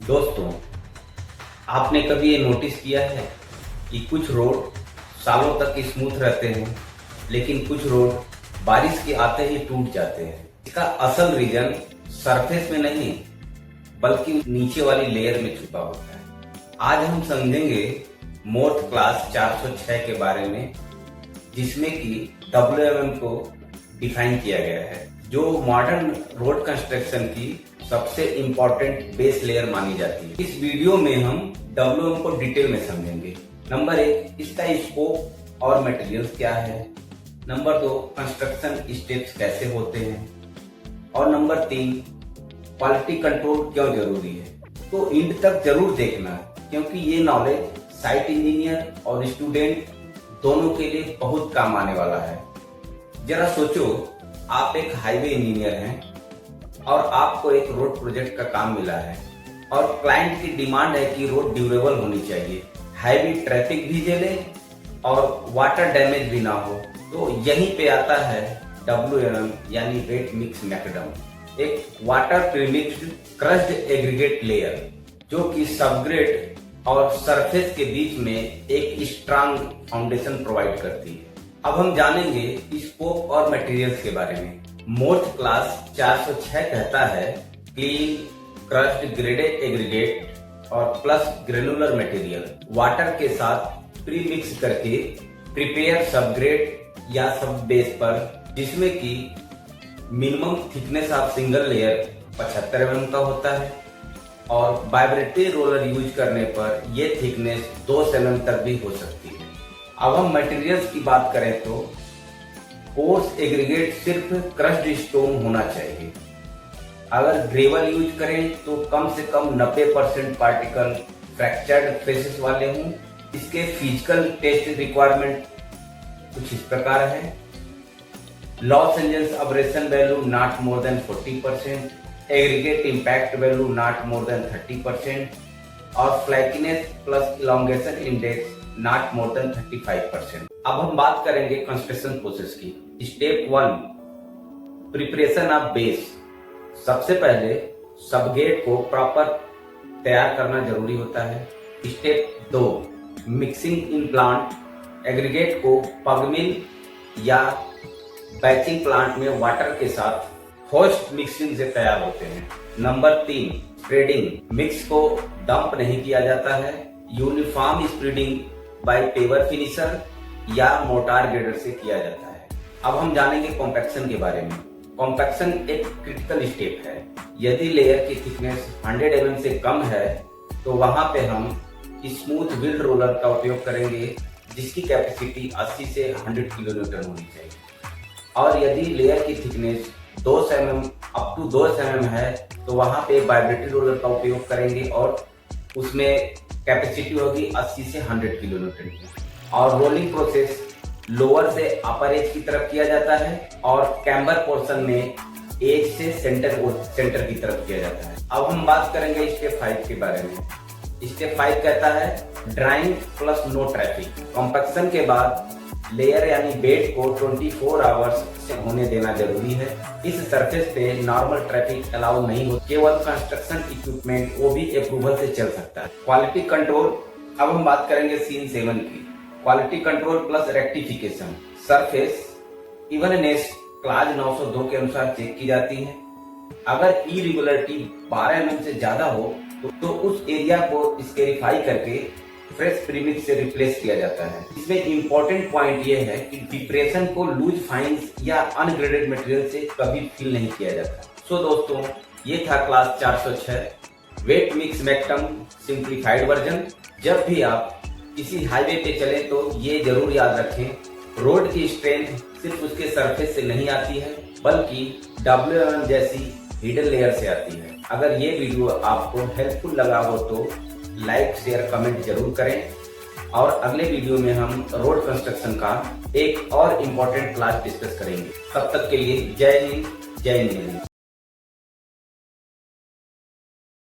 दोस्तों, आपने कभी ये नोटिस किया है कि कुछ रोड सालों तक स्मूथ रहते हैं, लेकिन कुछ रोड बारिश के आते ही टूट जाते हैं। इसका असल रीजन सरफेस में नहीं बल्कि नीचे वाली लेयर में छुपा होता है। आज हम समझेंगे मोर्थ क्लास 406 के बारे में, जिसमें कि WMM को डिफाइन किया गया है, जो मॉडर्न रोड कंस्ट्रक्शन की सबसे इम्पोर्टेंट बेस लेयर मानी जाती है। इस वीडियो में हम WMM को डिटेल में समझेंगे। नंबर 1, इसका स्कोप और मटेरियल्स क्या है। नंबर 2, कंस्ट्रक्शन स्टेप्स कैसे होते हैं। और नंबर 3, क्वालिटी कंट्रोल क्यों जरूरी है। तो एंड तक जरूर देखना, क्योंकि ये नॉलेज साइट इंजीनियर और स्टूडेंट दोनों के लिए बहुत काम आने वाला है। जरा सोचो, आप एक हाईवे इंजीनियर हैं और आपको एक रोड प्रोजेक्ट का काम मिला है और क्लाइंट की डिमांड है कि रोड ड्यूरेबल होनी चाहिए, हैवी ट्रैफिक भी झेले और वाटर डैमेज भी ना हो। तो यहीं पे आता है WMM यानी वेट मिक्स मैकडम, एक वाटर प्रीमिक्स्ड क्रश्ड एग्रीगेट लेयर, जो कि सबग्रेड और सरफेस के बीच में एक स्ट्रांग फाउंडेशन प्रोवाइड करती है। अब हम जानेंगे स्कोप और मटेरियल्स के बारे में। मोर्थ क्लास 406 कहता है क्लीन क्रश्ड ग्रेडेड एग्रीगेट और प्लस ग्रेनुलर मटेरियल वाटर के साथ प्री मिक्स करके प्रिपेयर सबग्रेड या सब बेस पर, जिसमें कि minimum thickness of single layer 75 mm का होता है और वाइब्रेटरी रोलर यूज करने पर यह थिकनेस 2 mm तक भी हो सकती है। अब हम मटेरियल्स की बात करें तो कोर्स एग्रीगेट सिर्फ क्रश्ड स्टोन होना चाहिए। अगर ग्रेवल यूज करें तो कम से कम 90% पार्टिकल फ्रैक्चर्ड फेसेस वाले हों। इसके फिजिकल टेस्ट रिक्वायरमेंट कुछ इस प्रकार है। Los Angeles abrasion value not more than 40%, aggregate impact value not more than 30% और flakiness plus elongation index not more than 35%। अब हम बात करेंगे कंस्ट्रक्शन प्रोसेस की। Step 1, preparation of base. सबसे पहले सबगेट को प्रॉपर तैयार करना जरूरी होता है। Step 2, mixing in plant. Aggregate को पग मिल या बैचिंग प्लांट में वाटर के साथ होस्ट मिक्सिंग से तैयार होते हैं। Number 3, spreading. मिक्स को डंप नहीं किया जाता है, uniform spreading by paver finisher या मोटार ग्रेडर से किया जाता है। अब हम जानेंगे कॉम्पैक्शन के बारे में। कॉम्पैक्शन एक क्रिटिकल स्टेप है। यदि लेयर की थिकनेस 100 mm से कम है तो वहां पे हम स्मूथ व्हील रोलर का उपयोग करेंगे, जिसकी कैपेसिटी 80 से 100 किलोन्यूटन होनी चाहिए। और यदि लेयर की thickness 2 mm up to 2 mm है तो वहां पे वाइब्रेटरी रोलर का उपयोग करेंगे और उसमें कैपेसिटी होगी 80 से 100 किलोन्यूटन की। और रोलिंग प्रोसेस लोअर से अपर एज की तरफ किया जाता है और कैम्बर पोर्शन में एज से सेंटर की तरफ किया जाता है। अब हम बात करेंगे स्टेप 5 के बारे में। स्टेप 5 कहता है drying plus no traffic. Compaction के बाद लेयर यानी बेड को 24 आवर्स से होने देना जरूरी है। इस सरफेस पे नॉर्मल ट्रैफिक अलाउ नहीं हो, केवल कंस्ट्रक्शन इक्विपमेंट वो भी अप्रूवल से चल सकता है। Quality control. अब हम बात करेंगे सीन 7 की। Quality control plus rectification. Surface evenness class 902 के अनुसार चेक की जाती है। अगर इरेगुलरिटी 12 mm से ज्यादा हो तो उस एरिया को स्केरिफाई करके फ्रेश प्रीमिक्स से रिप्लेस किया जाता है। इसमें इंपॉर्टेंट पॉइंट ये है कि डिप्रेशन को लूज फाइन्स या अनग्रेडेड मटेरियल से कभी फिल नहीं किया जाता। सो दोस्तों, ये था class 406 wait mix McAdam simplified version. जब भी आप किसी हाईवे पे चले तो ये जरूर याद रखें, रोड की स्ट्रेंथ सिर्फ उसके सरफेस से नहीं आती है, बल्कि WMM जैसी हिडन लेयर से आती है। अगर ये वीडियो आपको हेल्पफुल लगा हो तो लाइक शेयर कमेंट जरूर करें और अगले वीडियो में हम रोड कंस्ट्रक्शन का एक और इम्पोर्टेंट क्लास डिस्कस करेंगे। तब तक के लिए जय हिंद, जय इंजीनियरिंग।